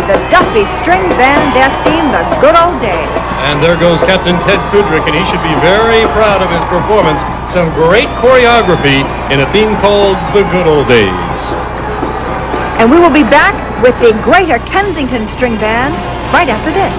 the Duffy String Band, their theme, The Good Old Days. And there goes Captain Ted Kudrick, and he should be very proud of his performance. Some great choreography in a theme called The Good Old Days. And we will be back with the Greater Kensington String Band right after this.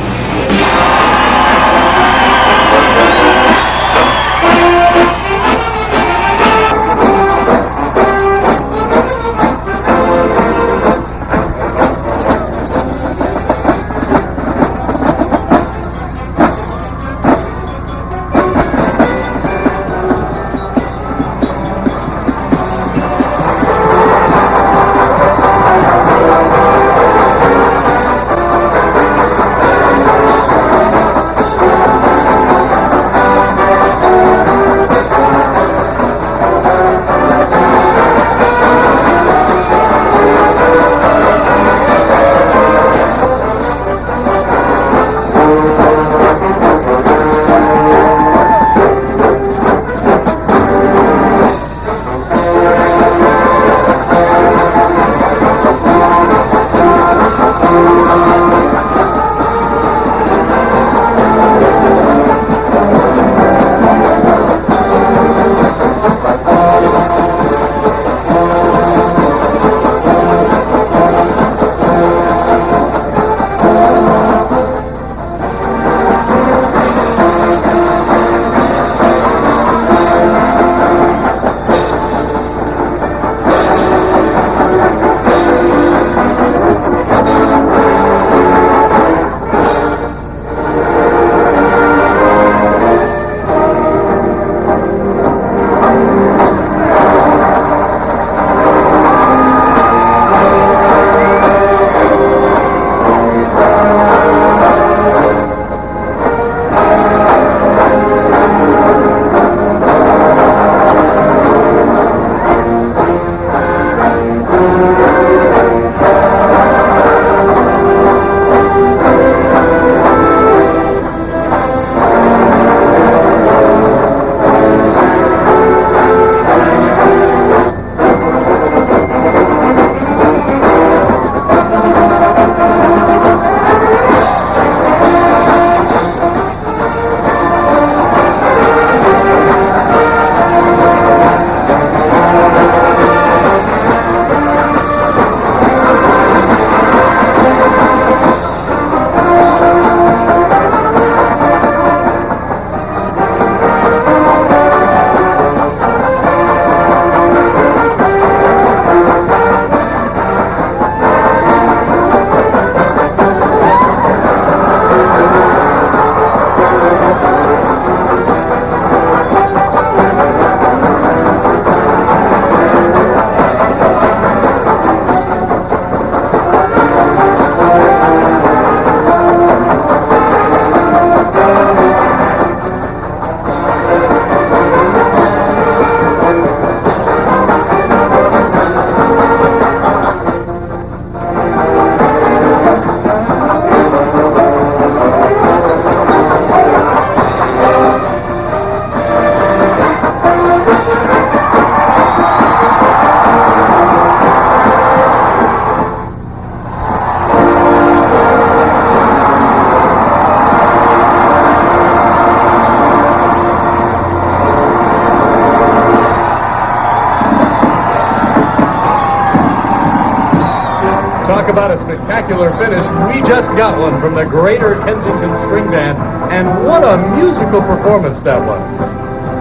Talk about a spectacular finish. We just got one from the Greater Kensington String Band, and what a musical performance that was.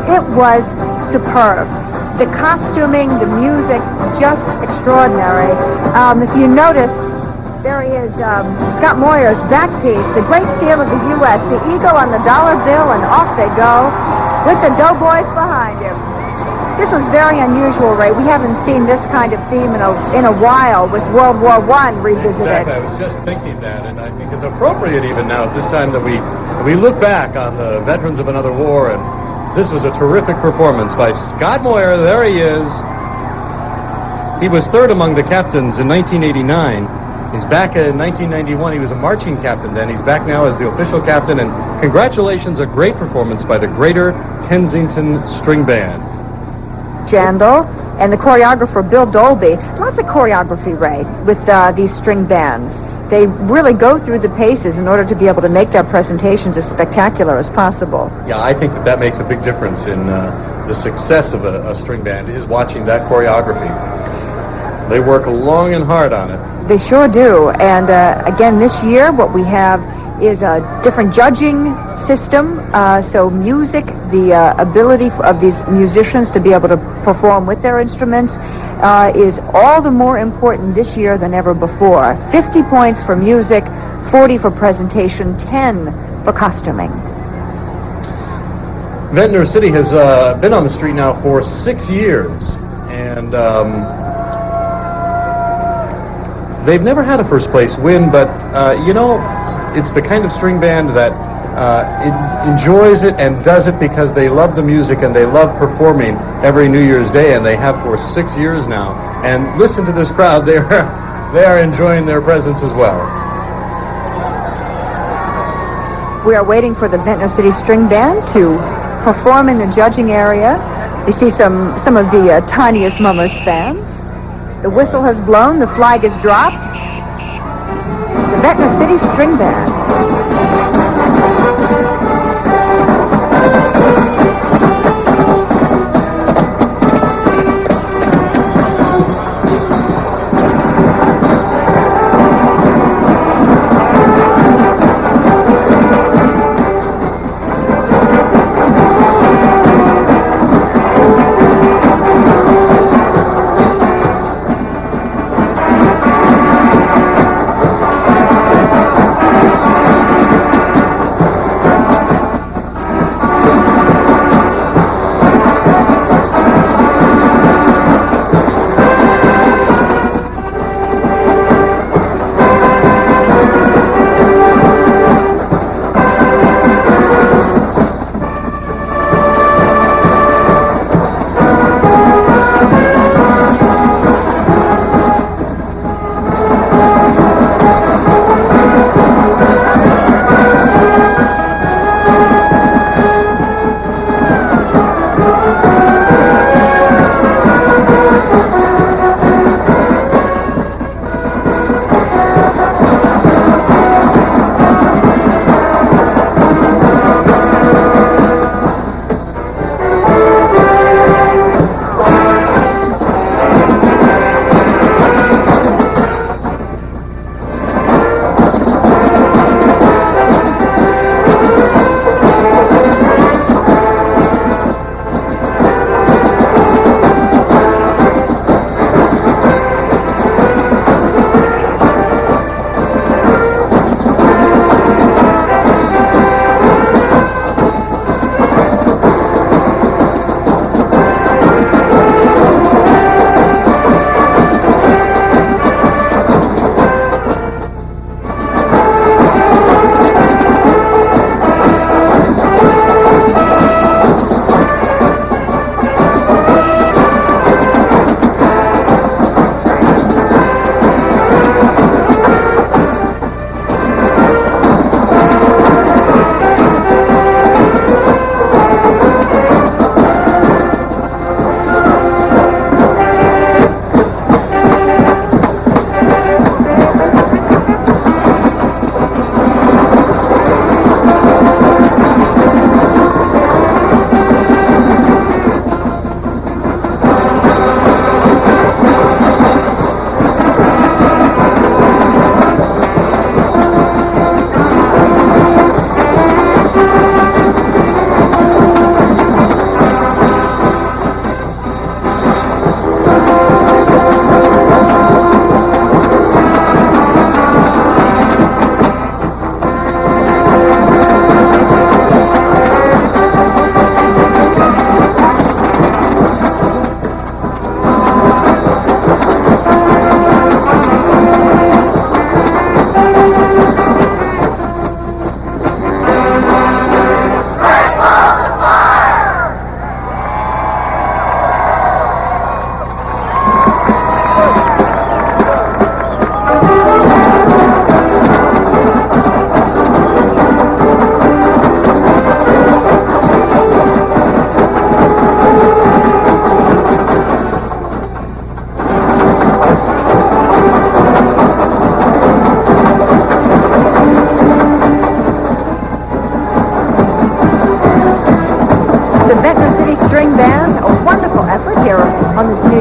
It was superb. The costuming, the music, just extraordinary. If you notice, there he is, Scott Moyer's back piece, the Great Seal of the U.S., the eagle on the dollar bill, and off they go with the Doughboys behind him. This was very unusual, Ray. We haven't seen this kind of theme in a while with World War I revisited. Exactly. I was just thinking that, and I think it's appropriate even now at this time that we look back on the veterans of another war, and this was a terrific performance by Scott Moyer. There he is. He was third among the captains in 1989. He's back in 1991. He was a marching captain then. He's back now as the official captain, and congratulations, a great performance by the Greater Kensington String Band. Jandal and the choreographer Bill Dolby. Lots of choreography, Ray, with these string bands. they really go through the paces in order to be able to make their presentations as spectacular as possible. Yeah, I think that makes a big difference in the success of a string band, is watching that choreography. They work long and hard on it. They sure do. And again, this year what we have is a different judging system. So music, the ability of these musicians to be able to perform with their instruments is all the more important this year than ever before. 50 points for music, 40 for presentation, 10 for costuming. Ventnor City has been on the street now for 6 years, and they've never had a first place win, but it's the kind of string band that enjoys it and does it because they love the music and they love performing every New Year's Day, and they have for 6 years now. And listen to this crowd. They are enjoying their presence as well. We are waiting for the Ventnor City String Band to perform in the judging area. We see some of the tiniest Mummers fans. The whistle has blown, the flag is dropped. The Ventnor City String Band.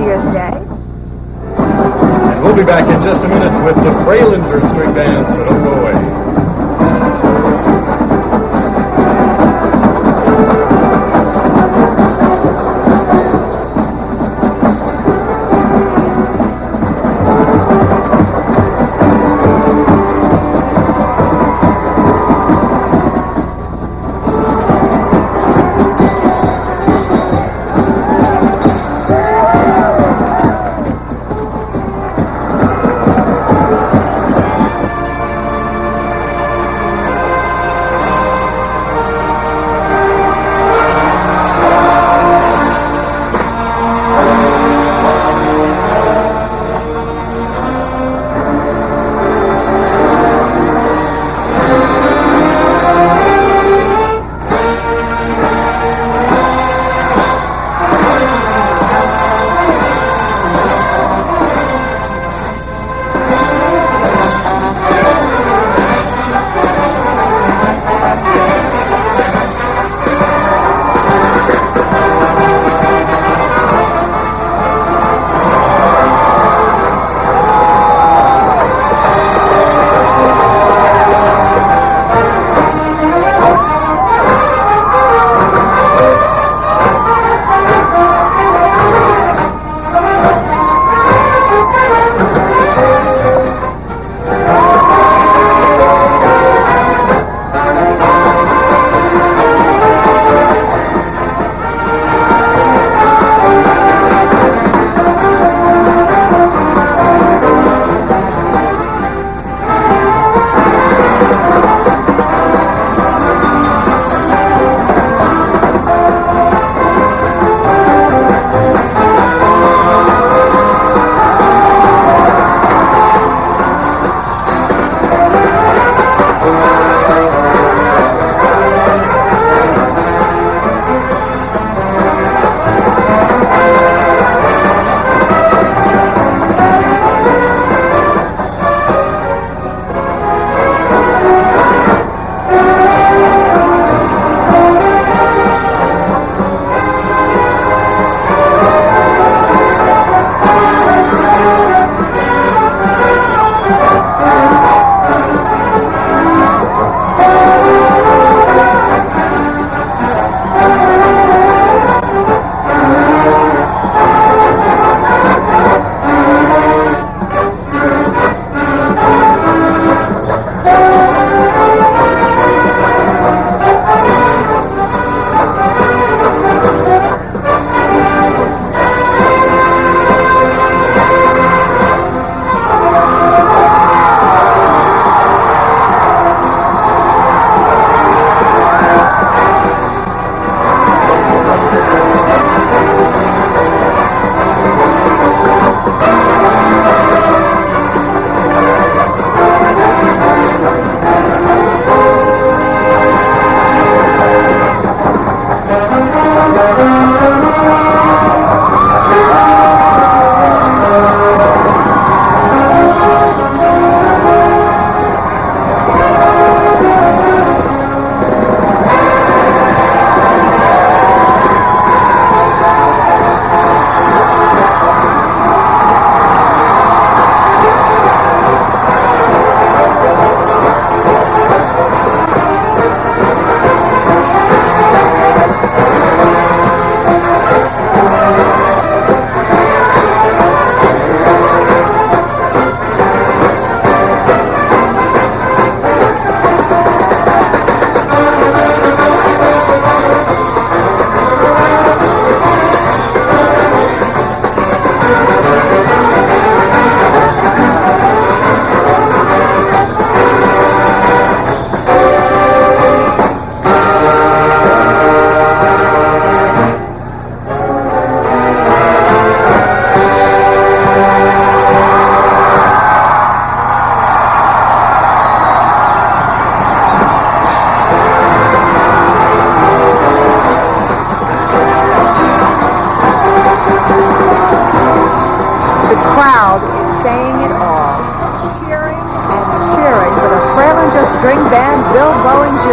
New Year's Day. And we'll be back in just a minute with the Fralinger String Band, so don't go away.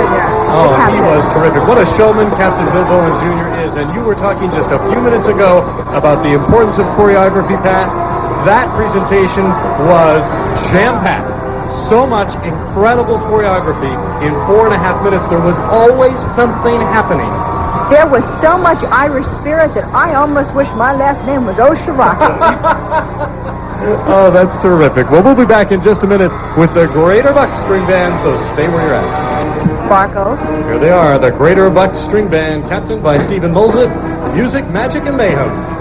Jr. Oh, the he captain. was terrific. What a showman Captain Bill Bowen Jr. is. And you were talking just a few minutes ago about the importance of choreography, Pat. That presentation was jam-packed. So much incredible choreography in 4.5 minutes. There was always something happening. There was so much Irish spirit that I almost wish my last name was O'Sharaki. Oh, that's terrific. Well, we'll be back in just a minute with the Greater Bucks String Band, so stay where you're at. Sparkles. Here they are, the Greater Bucks String Band, captained by Stephen Molzit. Music, magic, and mayhem.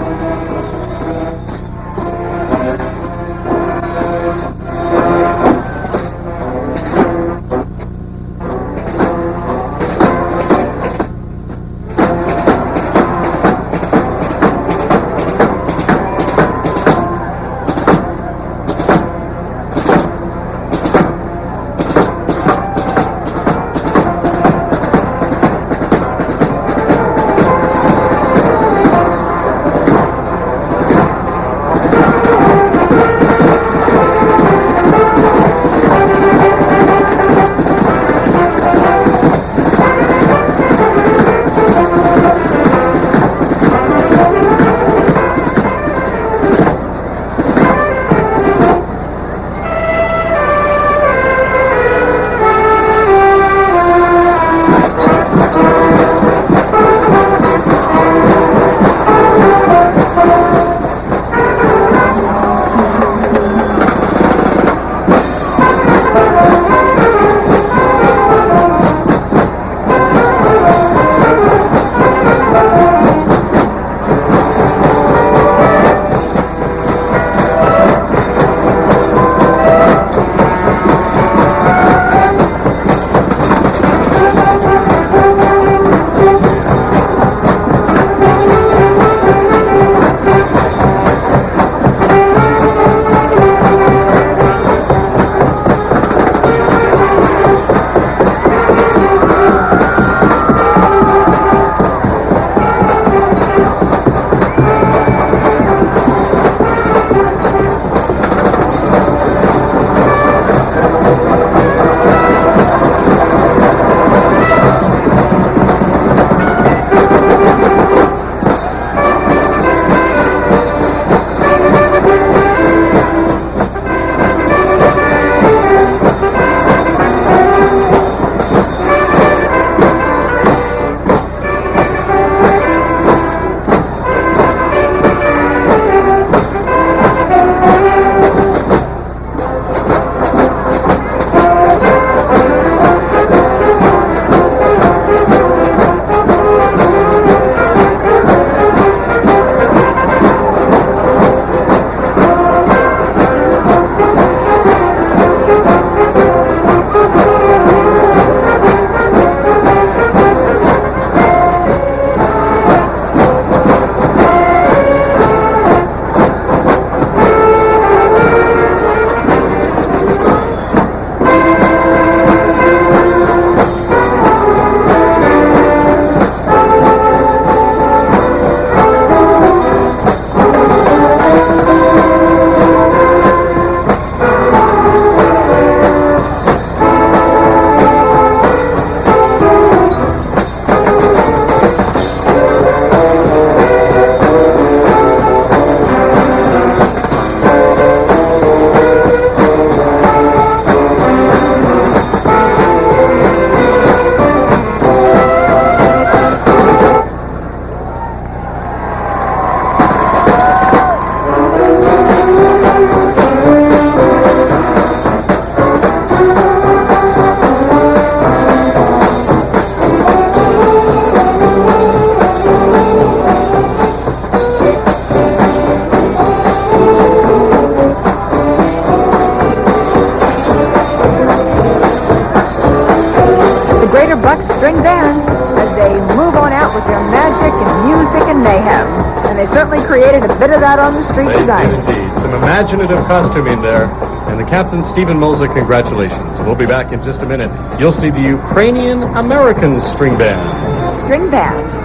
String Band as they move on out with their magic and music and mayhem. And they certainly created a bit of that on the street They tonight. did indeed. Some imaginative costuming there. And the captain, Stephen Molzit, congratulations. We'll be back in just a minute. You'll see the Ukrainian-American String Band. String Band.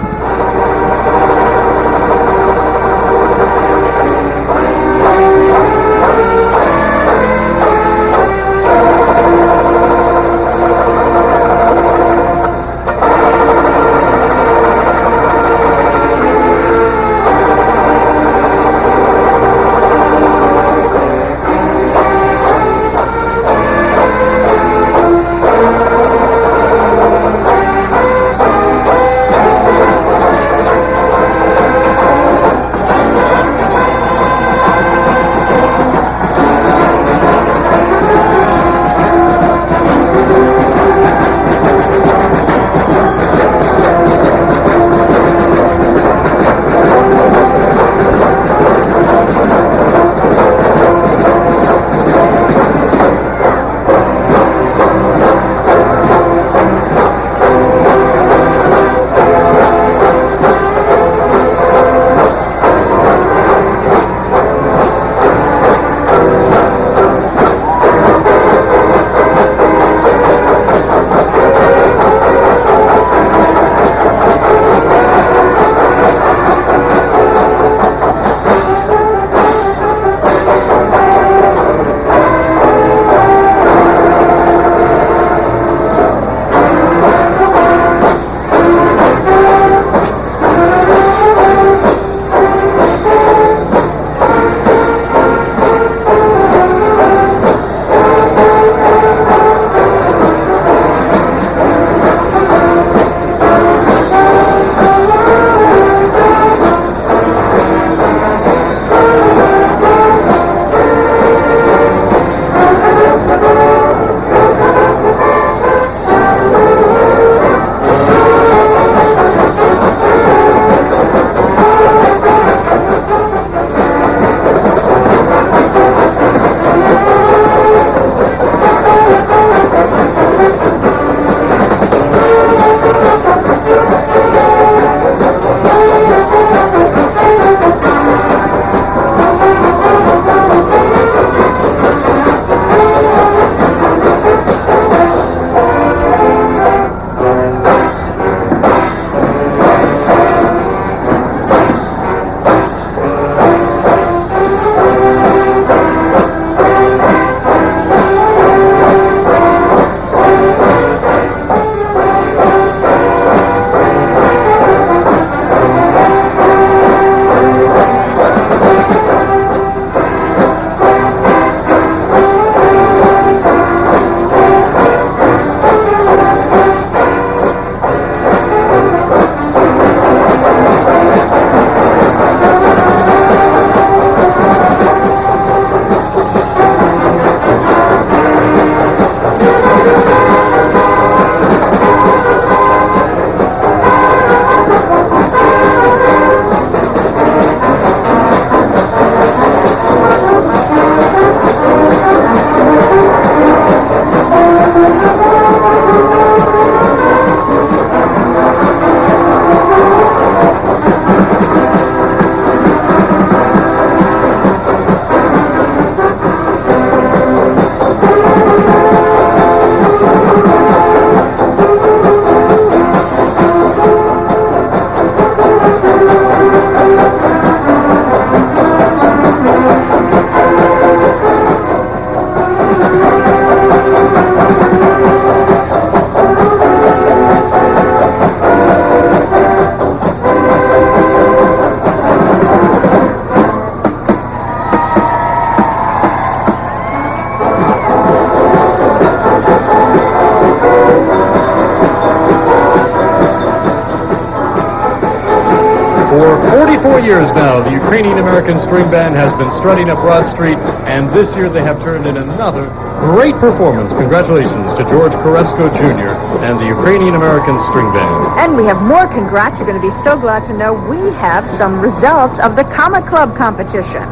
4 years now, the Ukrainian-American String Band has been strutting up Broad Street, and this year they have turned in another great performance. Congratulations to George Koresko Jr. and the Ukrainian-American String Band. And we have more congrats. You're going to be so glad to know we have some results of the Comic Club competition.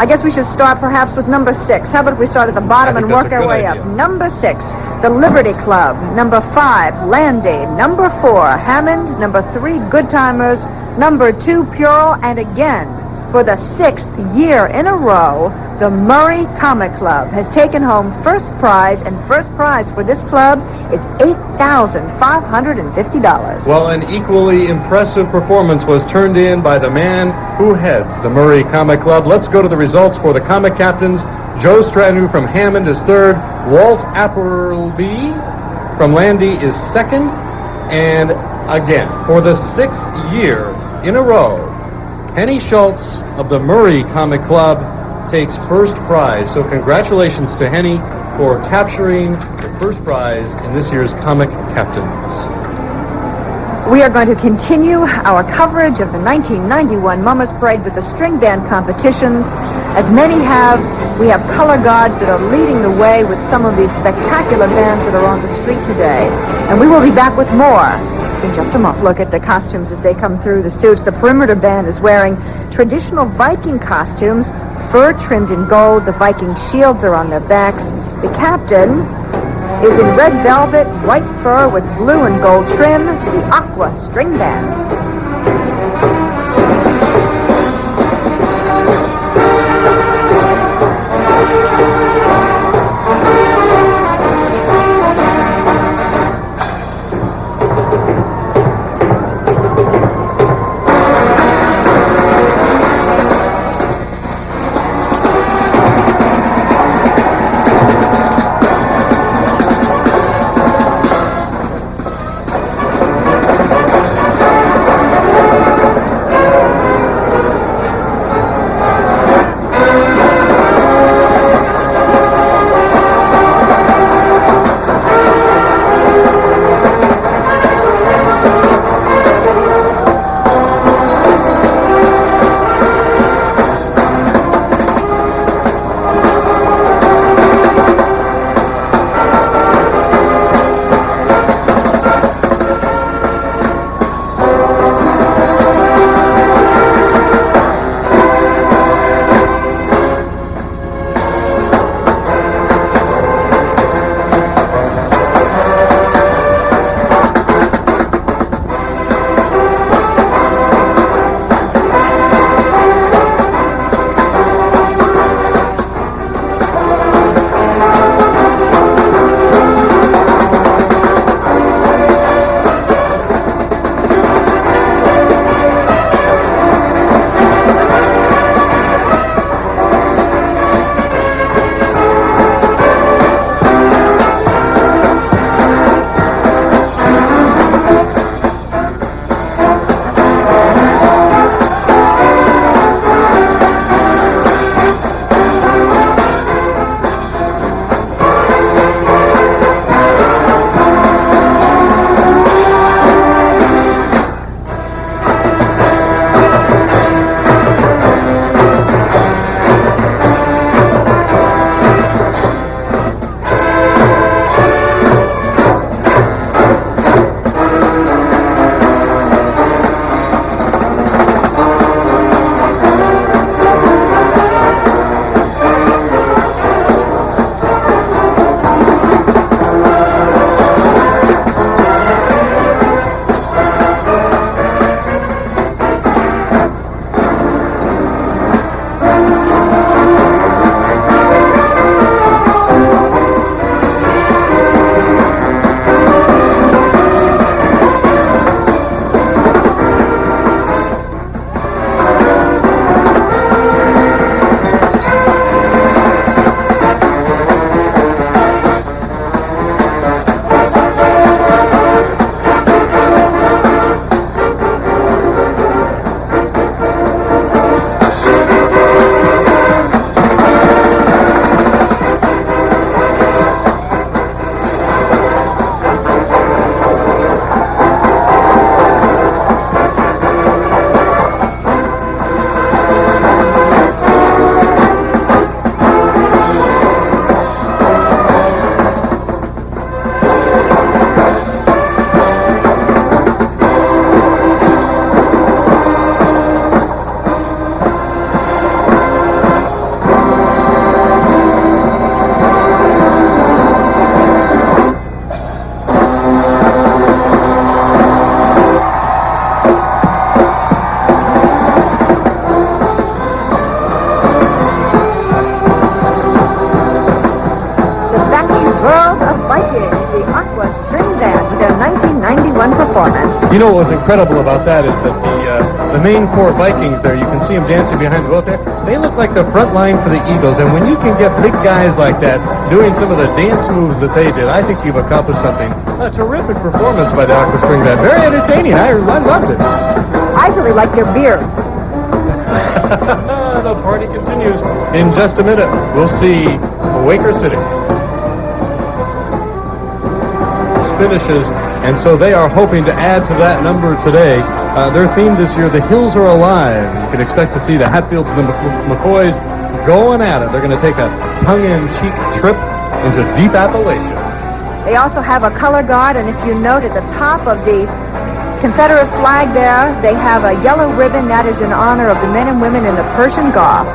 I guess we should start perhaps with number 6. How about if we start at the bottom and work our way up? Number 6, the Liberty Club. Number 5, Landy. Number 4, Hammond. Number 3, Good Timers. Number 2, Purell. And again, for the 6th year in a row, the Murray Comic Club has taken home first prize, and first prize for this club is $8,550. Well, an equally impressive performance was turned in by the man who heads the Murray Comic Club. Let's go to the results for the comic captains. Joe Stratton from Hammond is 3rd. Walt Appleby from Landy is 2nd. And again, for the 6th year in a row, Henny Schultz of the Murray Comic Club takes first prize. So congratulations to Henny for capturing the first prize in this year's Comic Captains. We are going to continue our coverage of the 1991 Mummers Parade with the string band competitions. As many have, we have color guards that are leading the way with some of these spectacular bands that are on the street today. And we will be back with more in just a moment. Look at the costumes as they come through, the suits. The Perimeter Band is wearing traditional Viking costumes, fur trimmed in gold. The Viking shields are on their backs. The captain is in red velvet, white fur with blue and gold trim, the Aqua String Band. 1991 performance. You know what was incredible about that is that the main four Vikings there, you can see them dancing behind the boat there. They look like the front line for the Eagles, and when you can get big guys like that doing some of the dance moves that they did, I think you've accomplished something. A terrific performance by the Aqua String Band. Very entertaining. I loved it. I really like their beards. The party continues in just a minute. We'll see Quaker City. Finishes, and so they are hoping to add to that number today. Their theme this year, The Hills Are Alive. You can expect to see the Hatfields and the McCoys going at it. They're going to take a tongue-in-cheek trip into deep Appalachia. They also have a color guard, and if you note at the top of the Confederate flag there, they have a yellow ribbon that is in honor of the men and women in the Persian Gulf.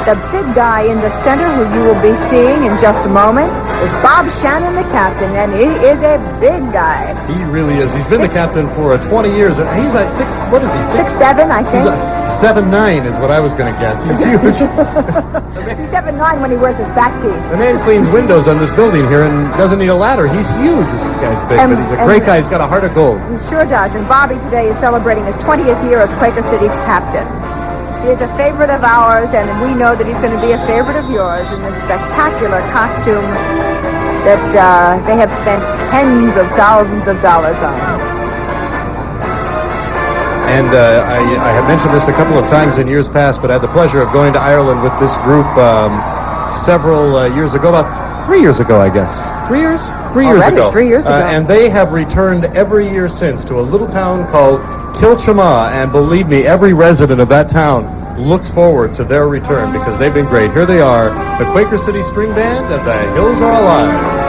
The big guy in the center, who you will be seeing in just a moment, is Bob Shannon, the captain, and he is a big guy. He really is. He's been the captain for 20 years, and he's like what is he? 6'7", I think. He's 7'9" is what I was going to guess. He's huge. He's 7'9" when he wears his back piece. The man cleans windows on this building here and doesn't need a ladder. He's huge. This guy's big, but he's a great guy. He's got a heart of gold. He sure does, and Bobby today is celebrating his 20th year as Quaker City's captain. He is a favorite of ours, and we know that he's going to be a favorite of yours in this spectacular costume that they have spent tens of thousands of dollars on. And I have mentioned this a couple of times in years past, but I had the pleasure of going to Ireland with this group several years ago, about 3 years ago, I guess. 3 years? 3 years Already, ago. 3 years ago. And they have returned every year since to a little town called Kilchama, and believe me, every resident of that town looks forward to their return because they've been great. Here they are, the Quaker City String Band, and The Hills Are Alive.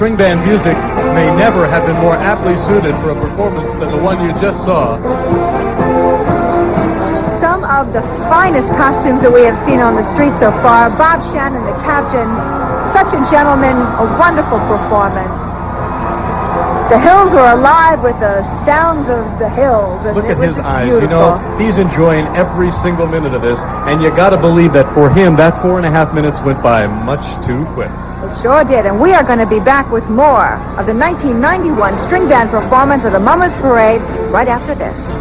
string band music may never have been more aptly suited for a performance than the one you just saw. Some of the finest costumes that we have seen on the street so far. Bob Shannon, the captain, such a gentleman, a wonderful performance. The hills were alive with the sounds of the hills. And Look it at was his just eyes. beautiful. You know, he's enjoying every single minute of this, and you got to believe that for him, that 4.5 minutes went by much too quick. It sure did, and we are going to be back with more of the 1991 string band performance of the Mummers Parade right after this.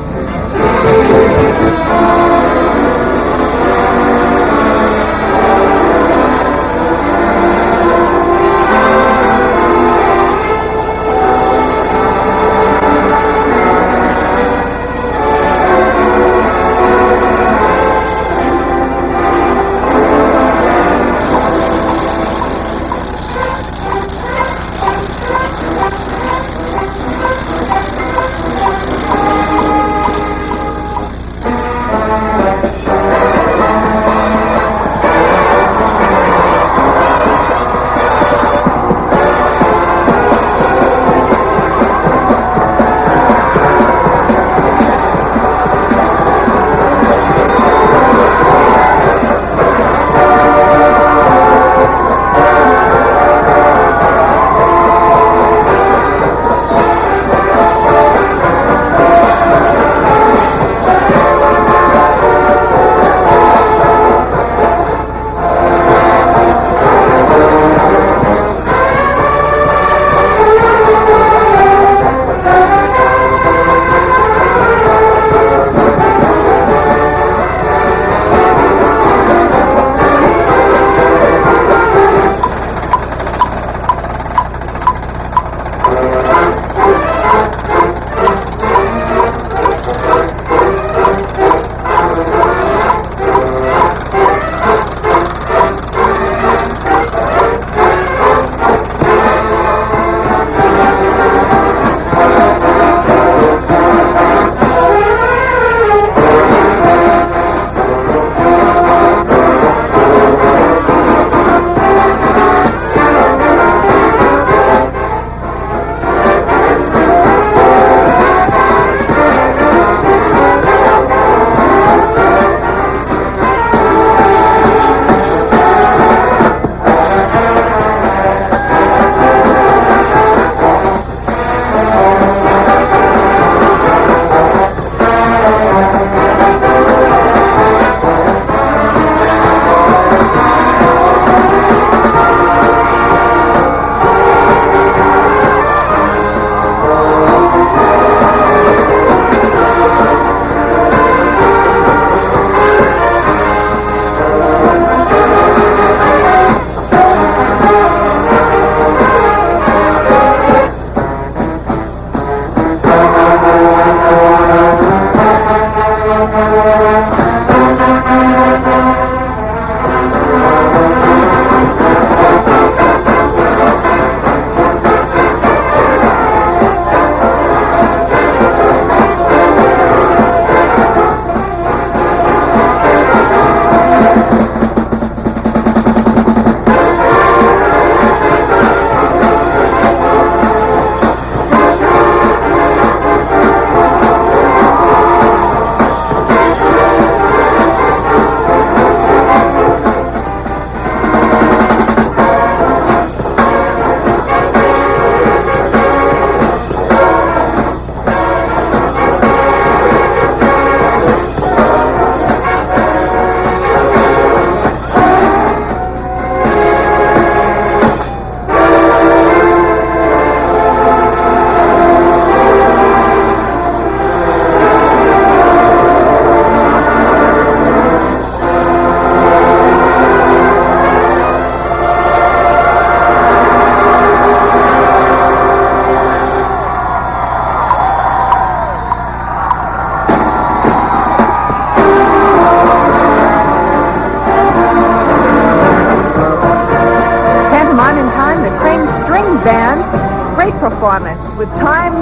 performance with time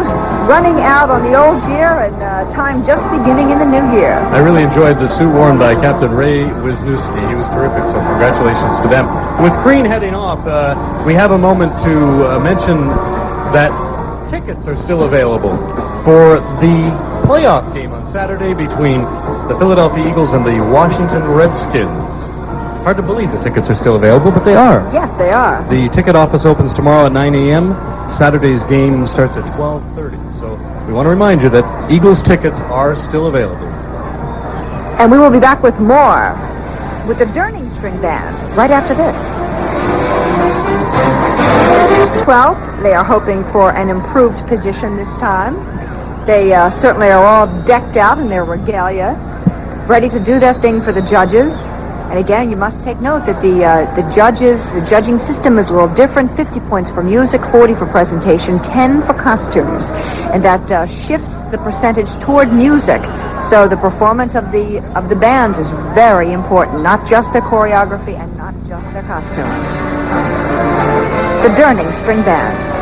running out on the old year and time just beginning in the new year. I really enjoyed the suit worn by Captain Ray Wisniewski. He was terrific, so congratulations to them. With Crean heading off, we have a moment to mention that tickets are still available for the playoff game on Saturday between the Philadelphia Eagles and the Washington Redskins. Hard to believe the tickets are still available, but they are. Yes, they are. The ticket office opens tomorrow at 9 a.m. Saturday's game starts at 12:30. So we want to remind you that Eagles tickets are still available. And we will be back with more with the Durning String Band right after this. 12th, they are hoping for an improved position this time. They certainly are all decked out in their regalia, ready to do their thing for the judges. And again, you must take note that the judging system is a little different. 50 points for music, 40 for presentation, 10 for costumes. And that shifts the percentage toward music. So the performance of the bands is very important, not just their choreography and not just their costumes. The Durning String Band.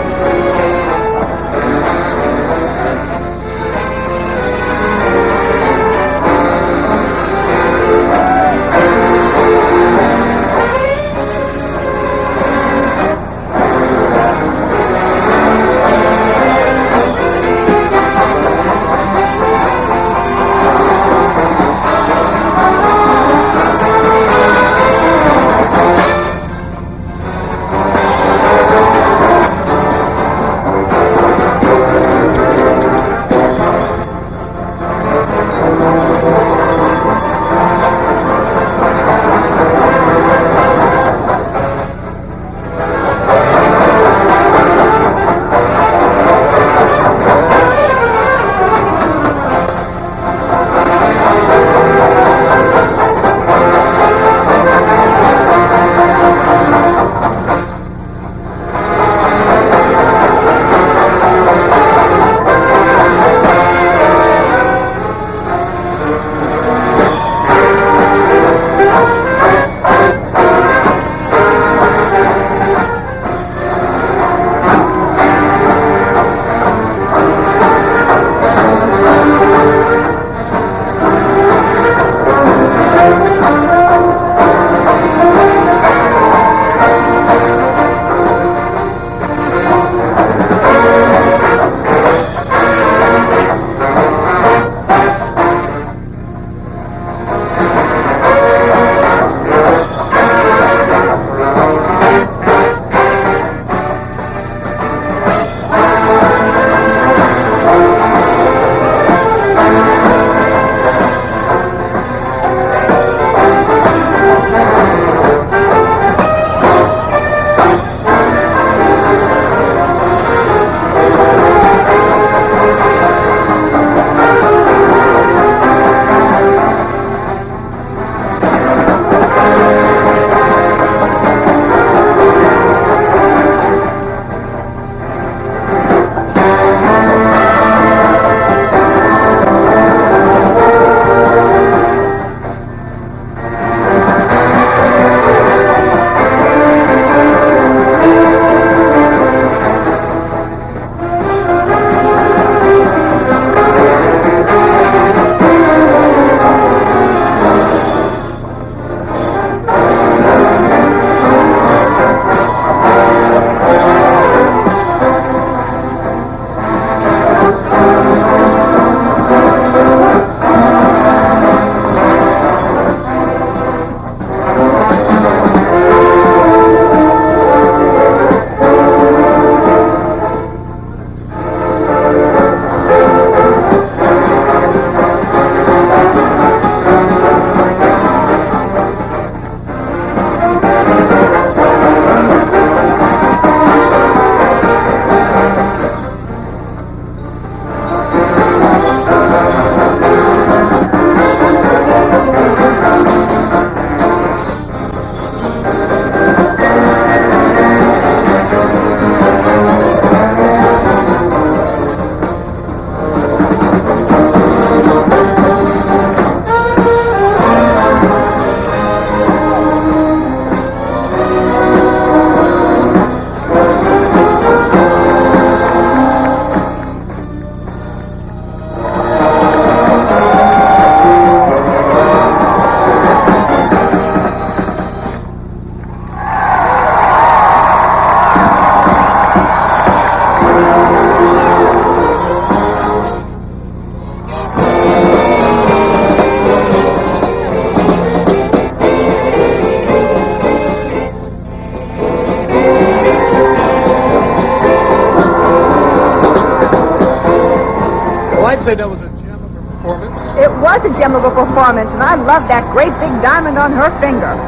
say that was a gem of a performance? It was a gem of a performance, and I love that great big diamond on her finger.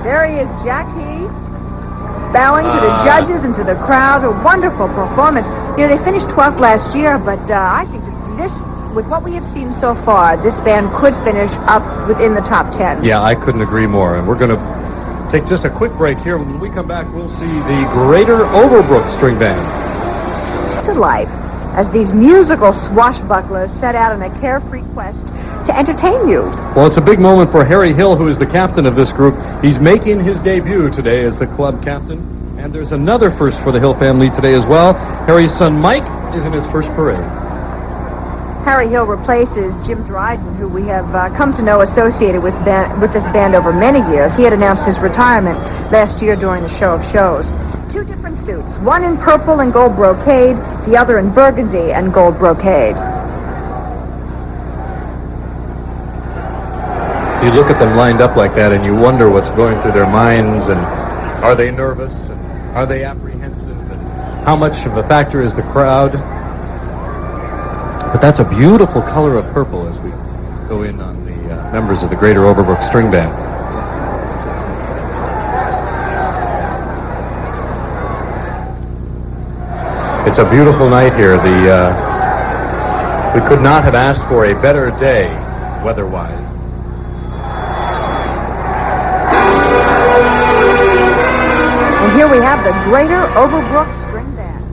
There he is, Jackie, bowing to the judges and to the crowd. A wonderful performance. You know, they finished 12th last year, but I think that this, with what we have seen so far, this band could finish up within the top 10. Yeah, I couldn't agree more. And we're going to take just a quick break here. When we come back, we'll see the Greater Overbrook String Band. To life, as these musical swashbucklers set out on a carefree quest to entertain you. Well, it's a big moment for Harry Hill, who is the captain of this group. He's making his debut today as the club captain. And there's another first for the Hill family today as well. Harry's son Mike is in his first parade. Harry Hill replaces Jim Dryden, who we have come to know associated with this band over many years. He had announced his retirement last year during the Show of Shows. Two different suits, one in purple and gold brocade, the other in burgundy and gold brocade. You look at them lined up like that and you wonder what's going through their minds, and are they nervous, and are they apprehensive, and how much of a factor is the crowd? But that's a beautiful color of purple as we go in on the members of the Greater Overbrook String Band. It's a beautiful night here. We could not have asked for a better day, weather-wise. And here we have the Greater Overbrook String Band.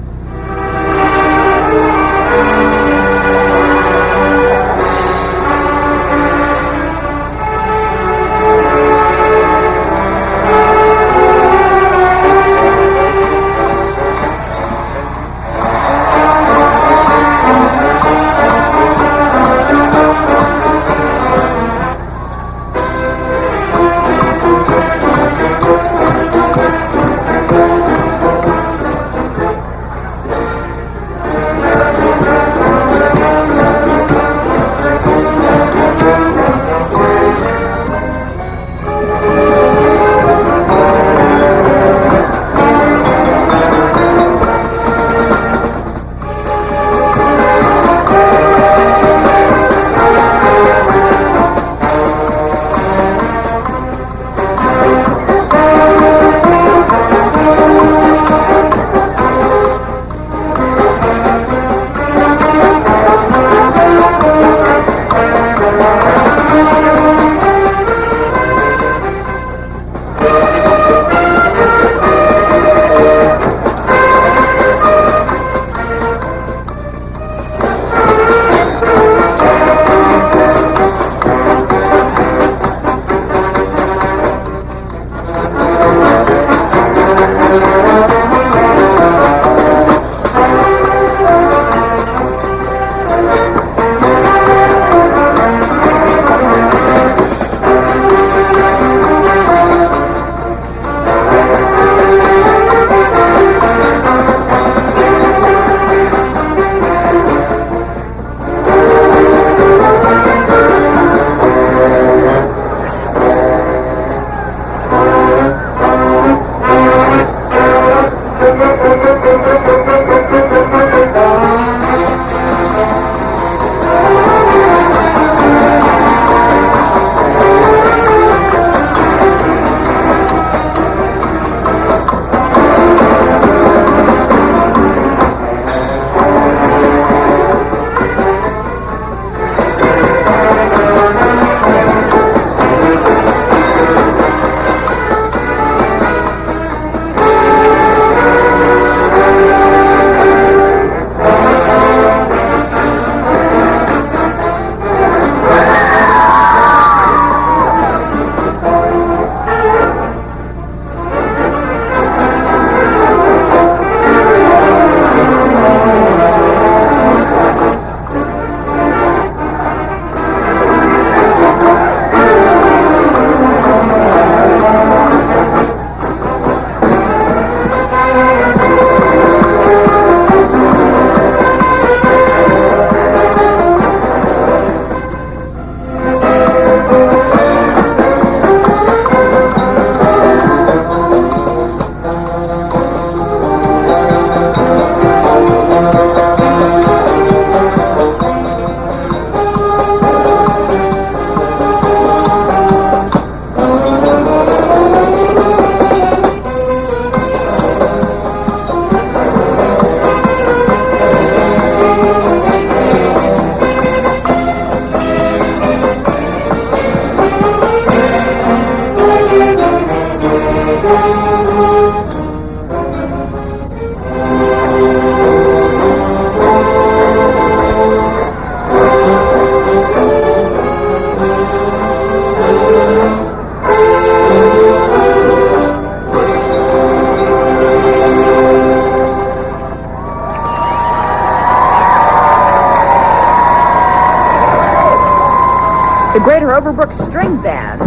the Greater Overbrook String Band.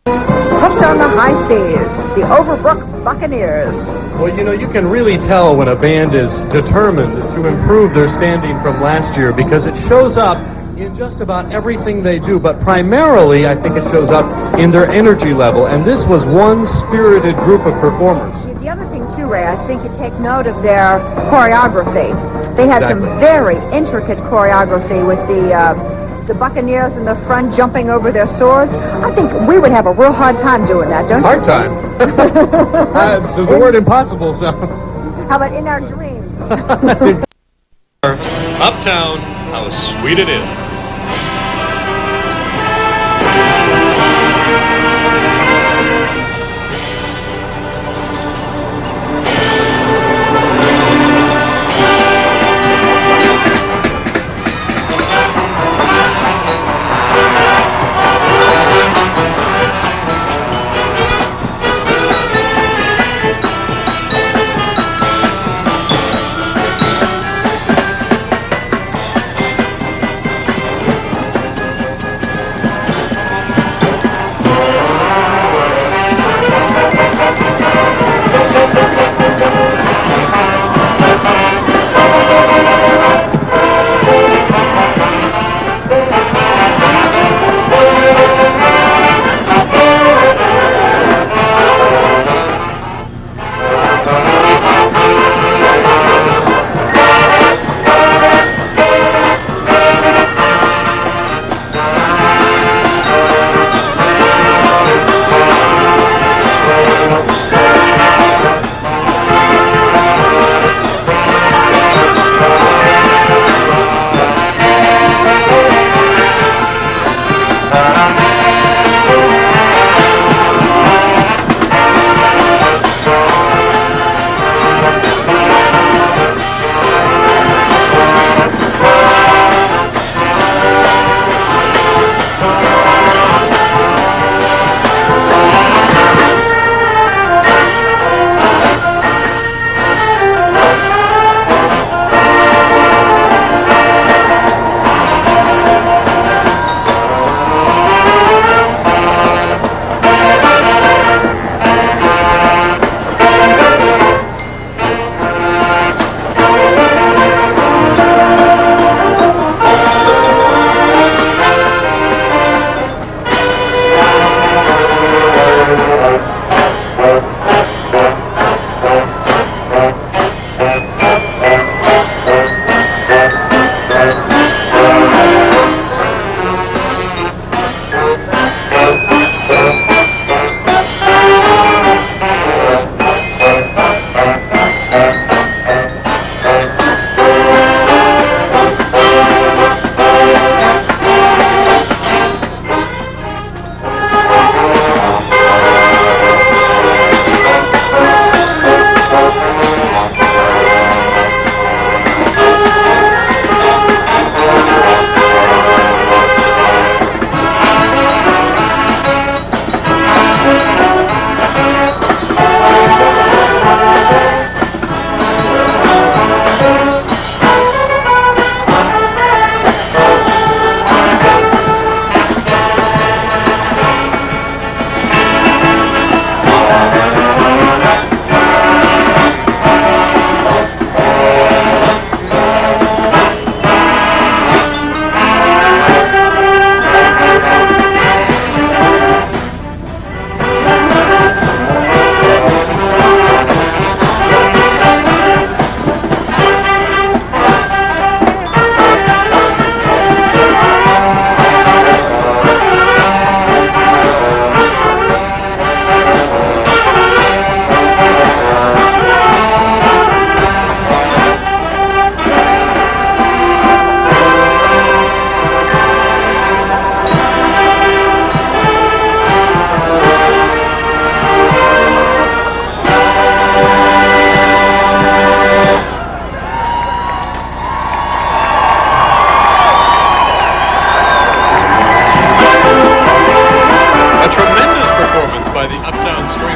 Hooked on the high seas, the Overbrook Buccaneers. Well, you know, you can really tell when a band is determined to improve their standing from last year because it shows up in just about everything they do, but primarily I think it shows up in their energy level, and this was one spirited group of performers. The other thing too, Ray, I think you take note of their choreography. They had some very intricate choreography with the Buccaneers in the front jumping over their swords. I think we would have a real hard time doing that, don't you? Hard time. Does the word impossible sound? How about in our dreams? Uptown, how sweet it is.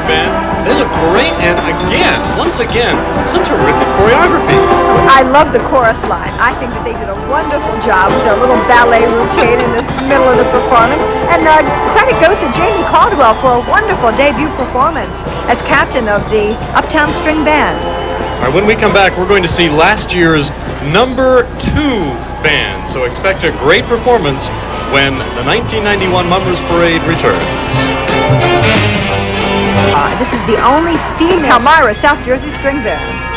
Band. They look great, and again, once again, some terrific choreography. I love the chorus line. I think that they did a wonderful job with their little ballet routine in this middle of the performance. And credit goes to Jamie Caldwell for a wonderful debut performance as captain of the Uptown String Band. All right, when we come back, we're going to see last year's number 2 band. So expect a great performance when the 1991 Mummers Parade returns. This is the only female Palmyra, South Jersey String Band.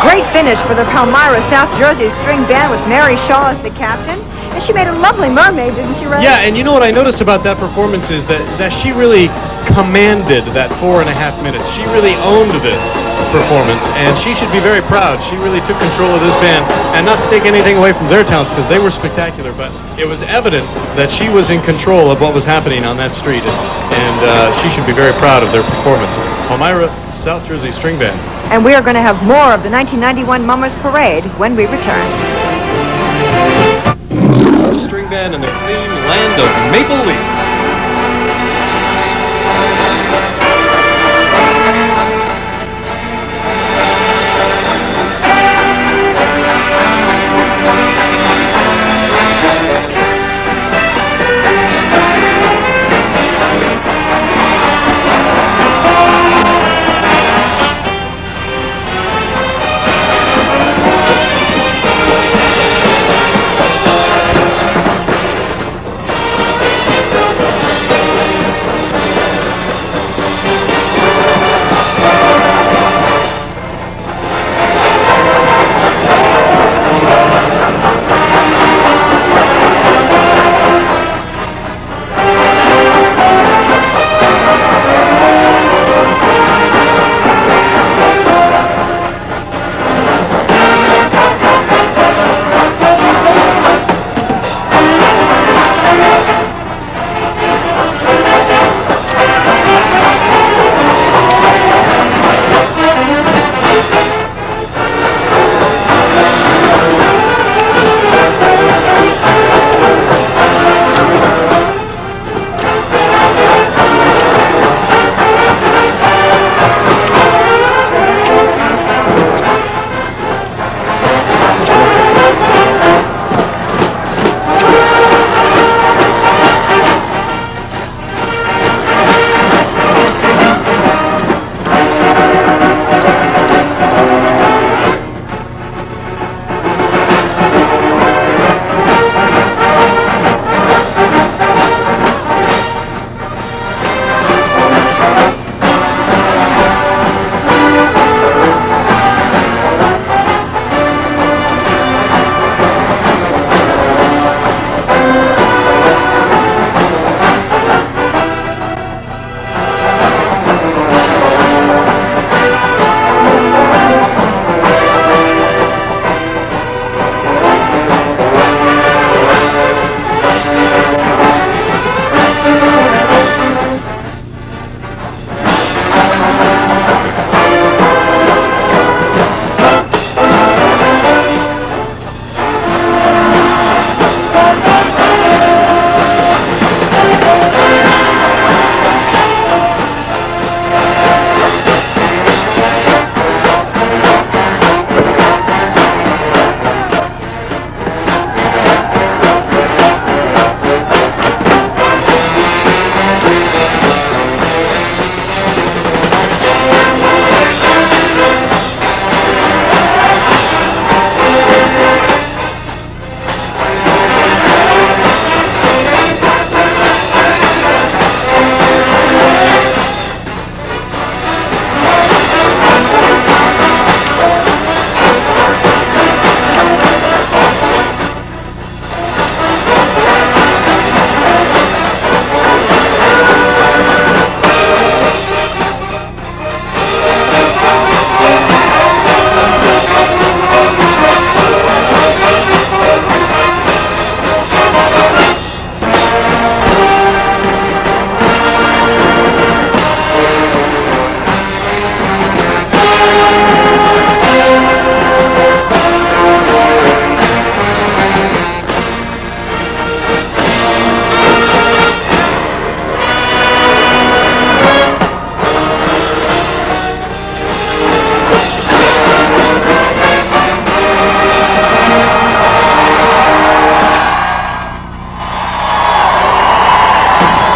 Great finish for the Palmyra, South Jersey String Band with Mary Shaw as the captain. And she made a lovely mermaid, didn't she, Ray? Yeah, and you know what I noticed about that performance is that she really commanded that 4.5 minutes. She really owned this performance, and she should be very proud. She really took control of this band, and not to take anything away from their talents, because they were spectacular, but it was evident that she was in control of what was happening on that street, and she should be very proud of their performance. Palmyra, South Jersey String Band. And we are going to have more of the 1991 Mummers Parade when we return. String Band and their theme, Land of Maple Leaf.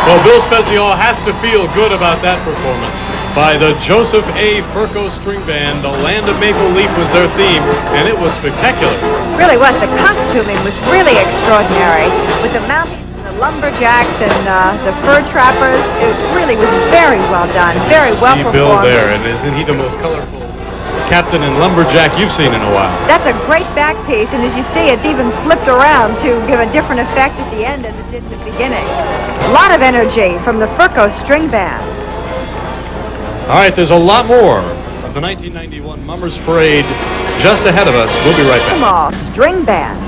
Well, Bill Speciale has to feel good about that performance. By the Joseph A. Furco String Band, The Land of Maple Leaf was their theme, and it was spectacular. Really was. The costuming was really extraordinary. With the Mounties and the lumberjacks and the fur trappers, it really was very well done, very well See performed. Bill there, and isn't he the most colorful captain and lumberjack you've seen in a while? That's a great back piece, and as you see, it's even flipped around to give a different effect at the end as it did in the beginning. A lot of energy from the Furco String Band. All right, there's a lot more of the 1991 Mummers Parade just ahead of us. We'll be right back. Omaha String Band.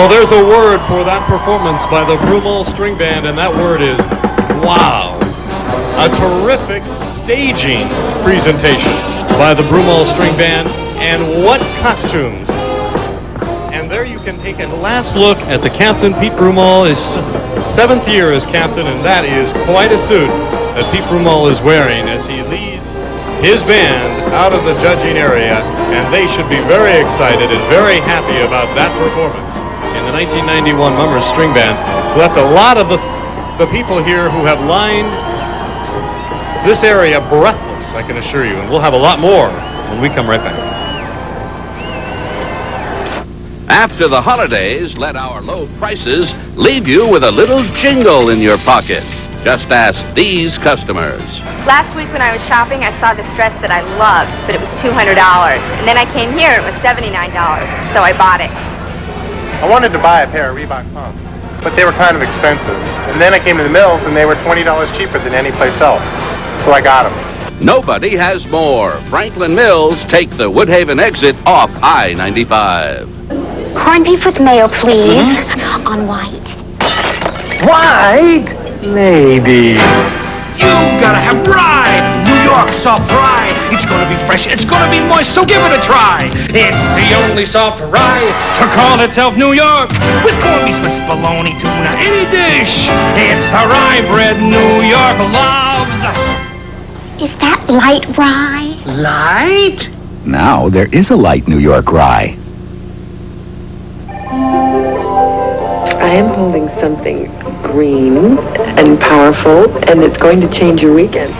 Well, there's a word for that performance by the Broomall String Band, and that word is wow. A terrific staging presentation by the Broomall String Band, and what costumes. And there you can take a last look at the captain, Pete Broomall, his 7th year as captain, and that is quite a suit that Pete Broomall is wearing as he leads his band out of the judging area, and they should be very excited and very happy about that performance in the 1991 Mummers String Band. It's left a lot of the people here who have lined this area breathless, I can assure you, and we'll have a lot more when we come right back. After the holidays, let our low prices leave you with a little jingle in your pocket. Just ask these customers. Last week when I was shopping, I saw this dress that I loved, but it was $200. And then I came here, it was $79, so I bought it. I wanted to buy a pair of Reebok pumps, but they were kind of expensive. And then I came to the Mills, and they were $20 cheaper than any place else. So I got them. Nobody has more. Franklin Mills, take the Woodhaven exit off I-95. Corned beef with mayo, please. On white. White? Maybe. You gotta have rye! New York soft rye! It's gonna be fresh, it's gonna be moist, so give it a try! It's the only soft rye to call itself New York! With corned beef, Swiss bologna, tuna, any dish! It's the rye bread New York loves! Is that light rye? Light? Now there is a light New York rye. I am holding something green and powerful, and it's going to change your weekend.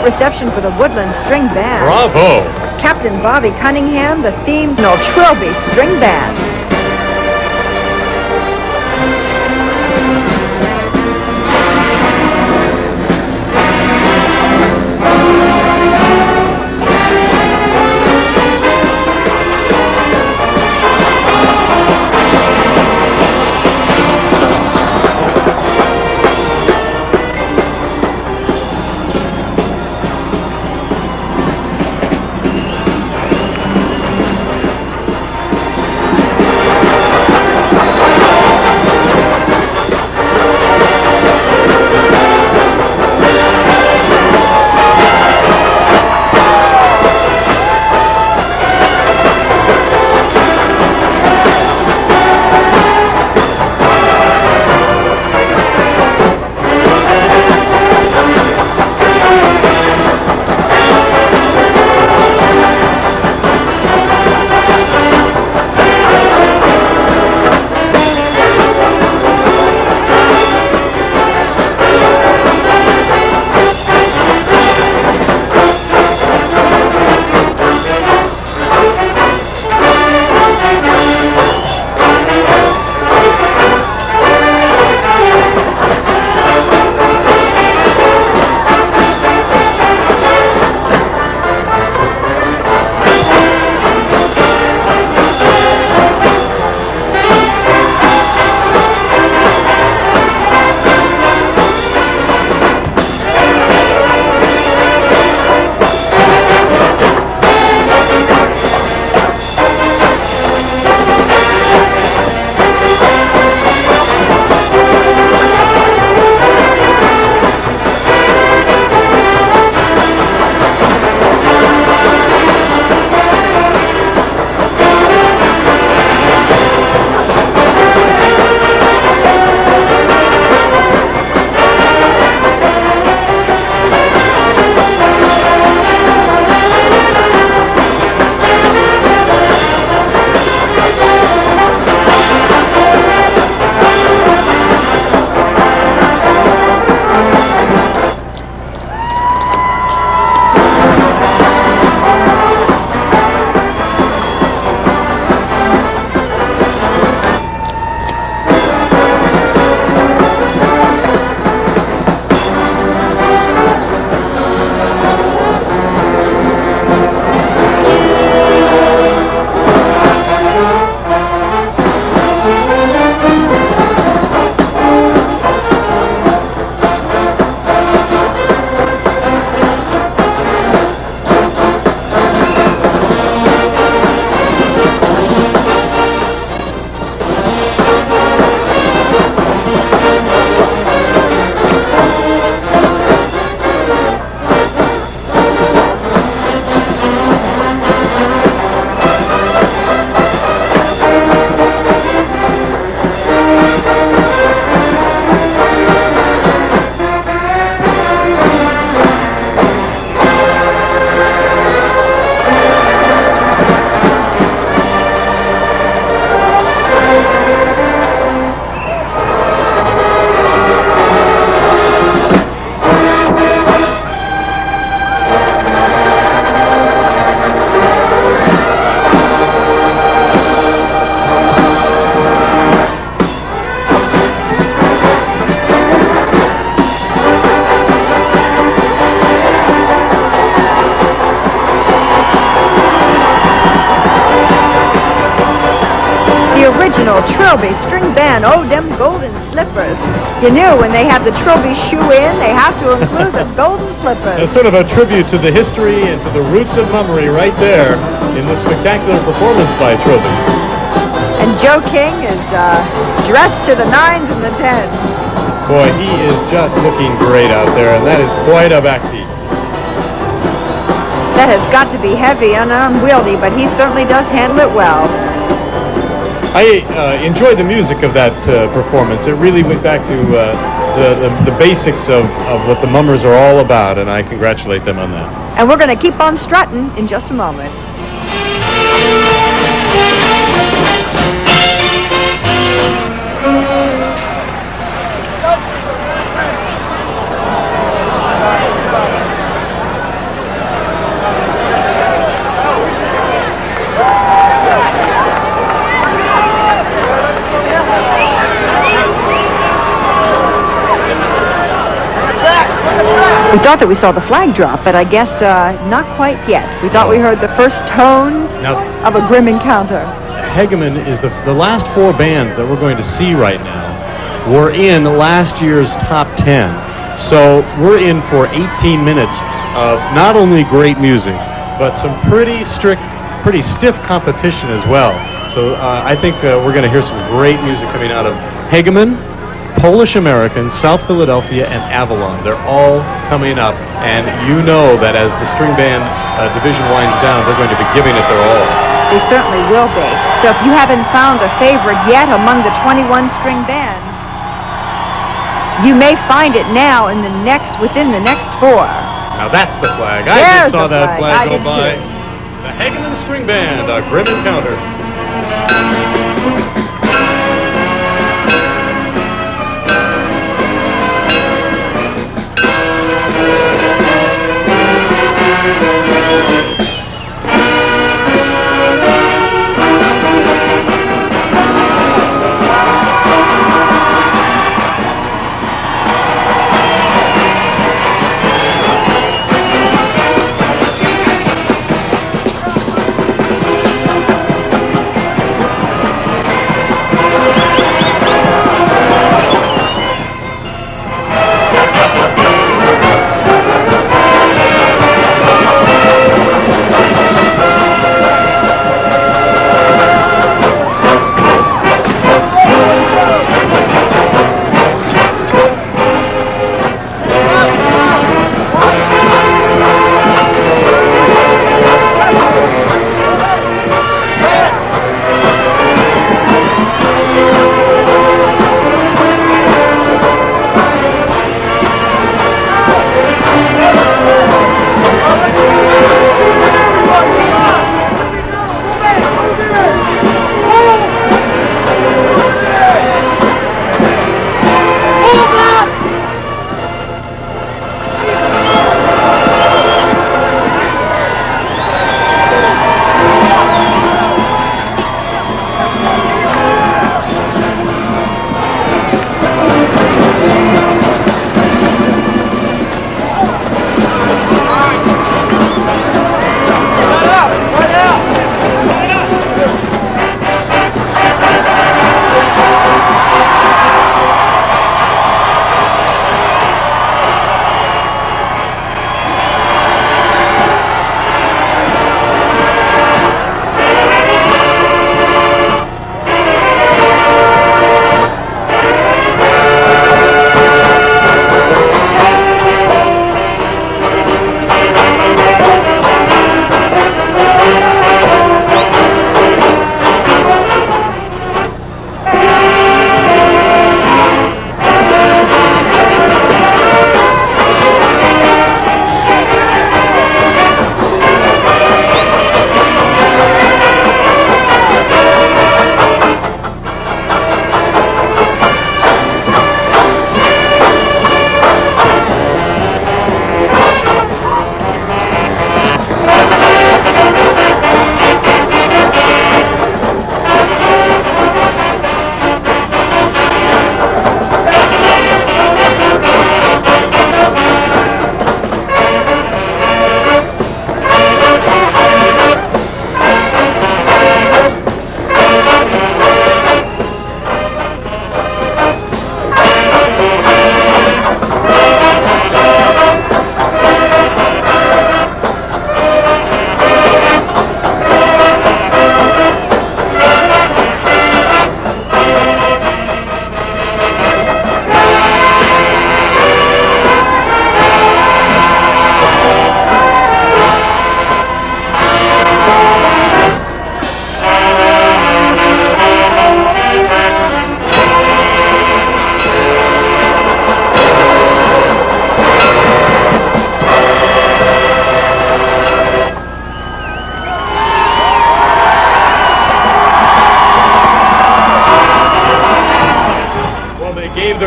reception for the Woodland String Band. Bravo! Captain Bobby Cunningham, the theme, no, Trilby String Band. original Trilby string band, oh, them golden slippers. You knew when they have the Trilby shoe in, they have to include the golden slippers. It's sort of a tribute to the history and to the roots of mummery right there in the spectacular performance by Trilby. And Joe King is dressed to the 9s and the 10s. Boy, he is just looking great out there, and that is quite a back piece. That has got to be heavy and unwieldy, but he certainly does handle it well. I enjoyed the music of that performance. It really went back to the basics of what the mummers are all about, and I congratulate them on that. And we're going to keep on strutting in just a moment. thought that we saw the flag drop, but I guess not quite yet. We thought we heard the first tones of a grim encounter. Hegeman is the last four bands that we're going to see right now were in last year's top 10. So we're in for 18 minutes of not only great music, but some pretty stiff competition as well. So I think we're going to hear some great music coming out of Hegeman, Polish American, South Philadelphia, and Avalon. They're all coming up, and you know that as the string band division winds down, they're going to be giving it their all. They certainly will be. So if you haven't found a favorite yet among the 21 string bands, you may find it now within the next four. Now that's the flag. I There's just saw the that flag. flag go by. The Hegeman String Band, a grim encounter.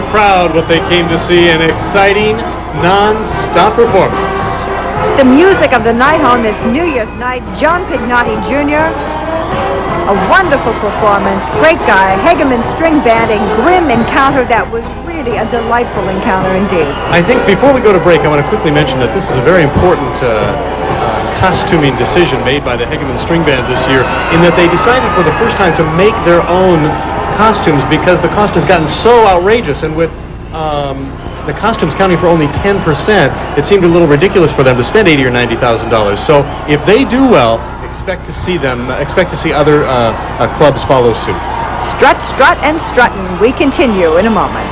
crowd what they came to see, an exciting, non-stop performance. The music of the night on this New Year's night, John Pignotti Jr., a wonderful performance, great guy, Hegeman String Band, a grim encounter that was really really a delightful encounter indeed. I think before we go to break, I want to quickly mention that this is a very important costuming decision made by the Hegeman String Band this year, in that they decided for the first time to make their own costumes because the cost has gotten so outrageous, and with the costumes counting for only 10%, it seemed a little ridiculous for them to spend $80,000 or $90,000. So if they do well, expect to see other clubs follow suit. Strut, strut, and strutting. We continue in a moment.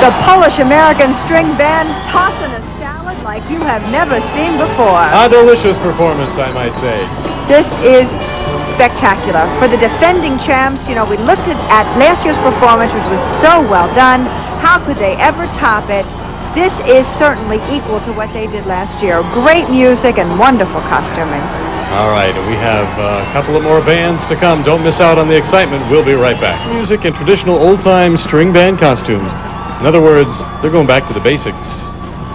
The Polish-American String Band tossing a salad like you have never seen before. A delicious performance, I might say. This is spectacular. For the defending champs, you know, we looked at last year's performance, which was so well done. How could they ever top it? This is certainly equal to what they did last year. Great music and wonderful costuming. All right, and we have a couple of more bands to come. Don't miss out on the excitement. We'll be right back. Music and traditional old-time string band costumes. In other words, they're going back to the basics.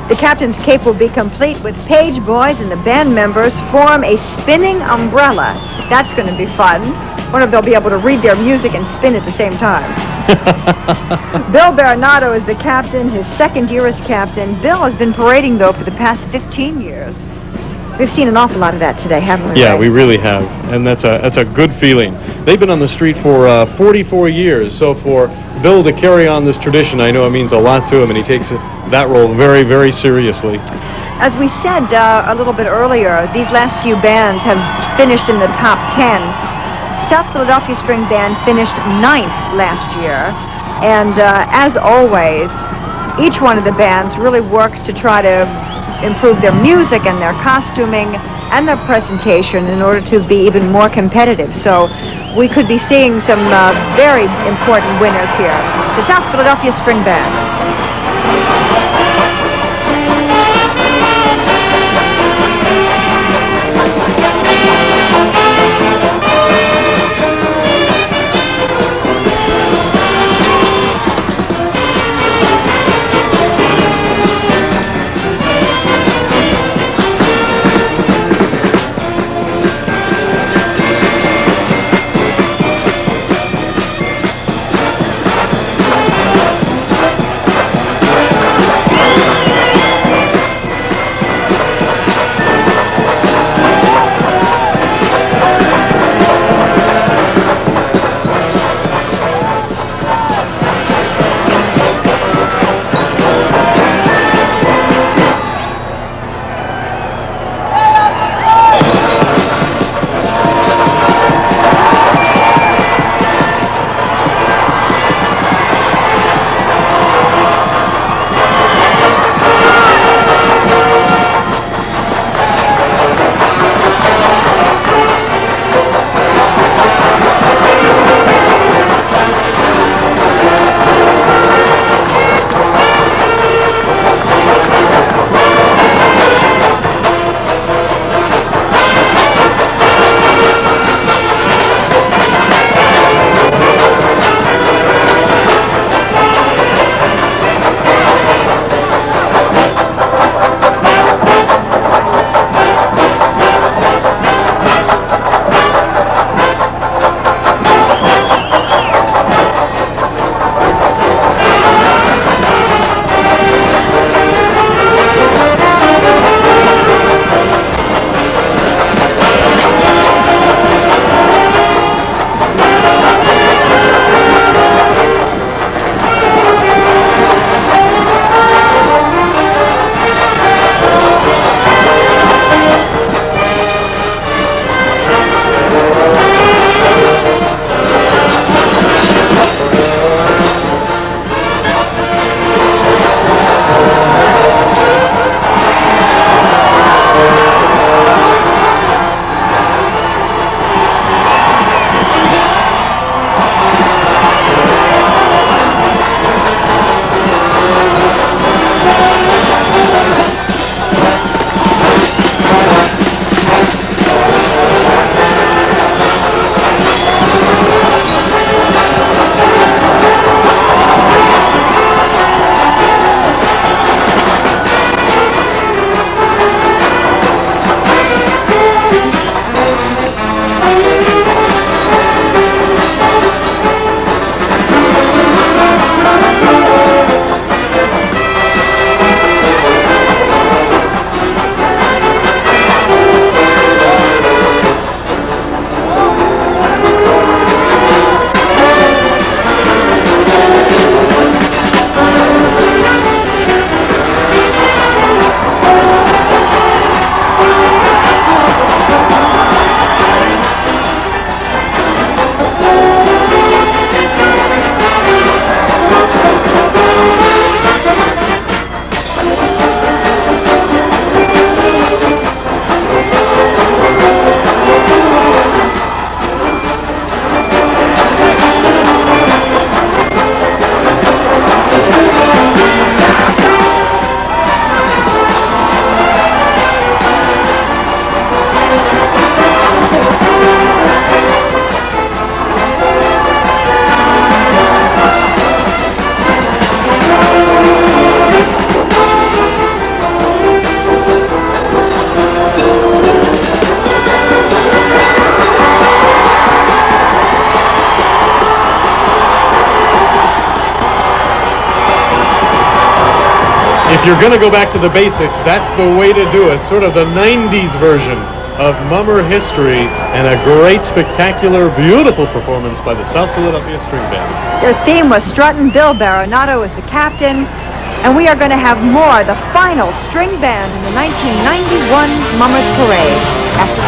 The captain's cape will be complete with page boys and the band members form a spinning umbrella. That's going to be fun. Wonder if they'll be able to read their music and spin at the same time. Bill Baronato is the captain, his second year as captain. Bill has been parading, though, for the past 15 years. We've seen an awful lot of that today, haven't we? Yeah, Ray? we really have, and that's a good feeling. They've been on the street for 44 years, so for Bill to carry on this tradition, I know it means a lot to him, and he takes that role very, very seriously. As we said a little bit earlier, these last few bands have finished in the top 10. South Philadelphia String Band finished 9th last year, and as always, each one of the bands really works to try to improve their music and their costuming and their presentation in order to be even more competitive. So we could be seeing some very important winners here. The South Philadelphia String Band. if you're going to go back to the basics, that's the way to do it. Sort of the 90s version of Mummer history, and a great, spectacular, beautiful performance by the South Philadelphia String Band. Their theme was Struttin' Bill Baronato as the captain, and we are going to have more, the final string band in the 1991 Mummers Parade. After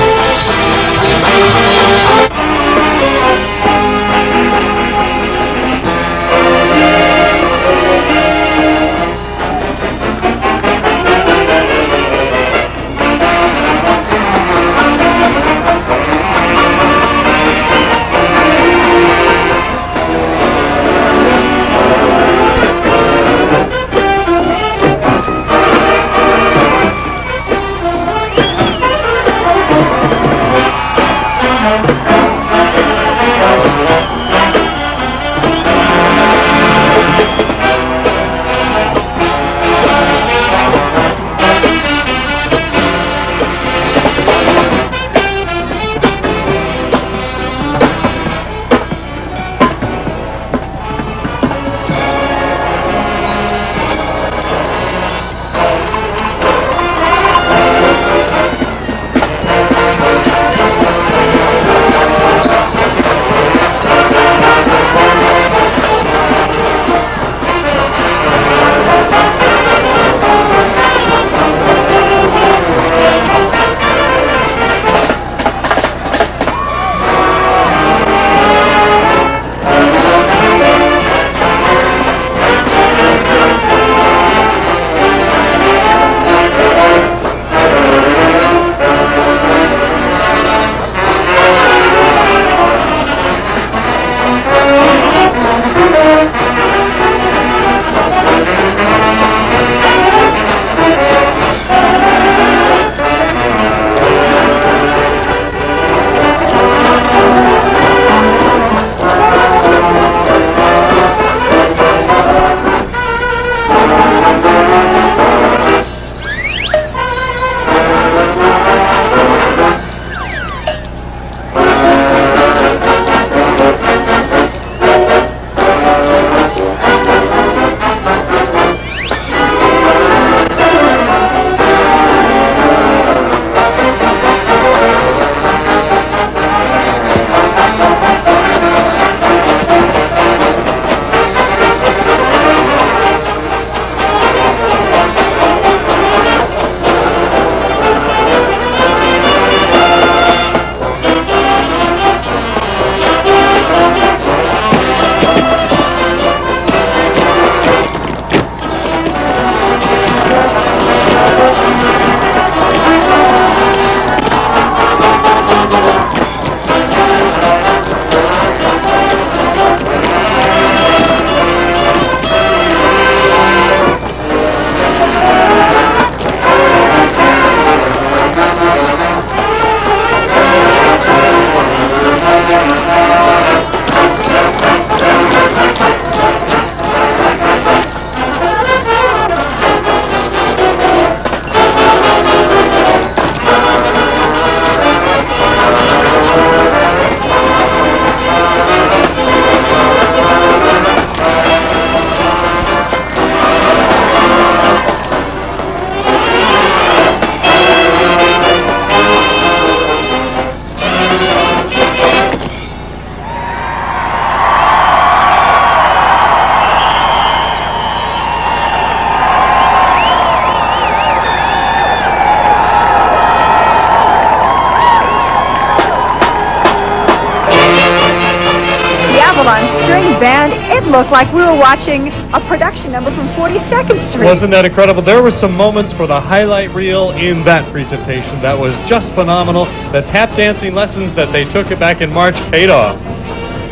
String Band, it looked like we were watching a production number from 42nd Street. Wasn't that incredible? There were some moments for the highlight reel in that presentation that was just phenomenal. The tap dancing lessons that they took back in March paid off.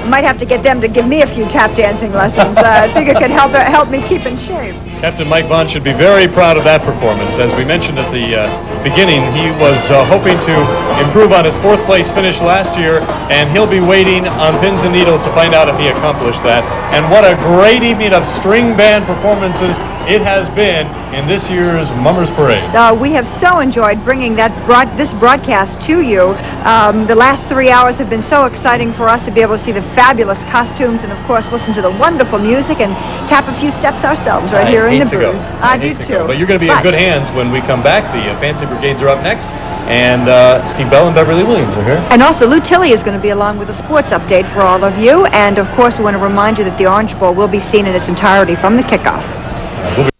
Might have to get them to give me a few tap dancing lessons. I think it could help me keep in shape. Captain Mike Bond should be very proud of that performance. As we mentioned at the beginning, he was hoping to improve on his 4th place finish last year, and he'll be waiting on pins and needles to find out if he accomplished that. And what a great evening of string band performances it has been in this year's Mummers Parade. We have so enjoyed bringing this broadcast to you. The last 3 hours have been so exciting for us to be able to see the fabulous costumes and, of course, listen to the wonderful music and tap a few steps ourselves right here in the booth. I do too. But you're going to be in good hands when we come back. The Fancy Brigades are up next, and Steve Bell and Beverly Williams are here. And also, Lou Tilley is going to be along with a sports update for all of you. And, of course, we want to remind you that the Orange Bowl will be seen in its entirety from the kickoff. We'll be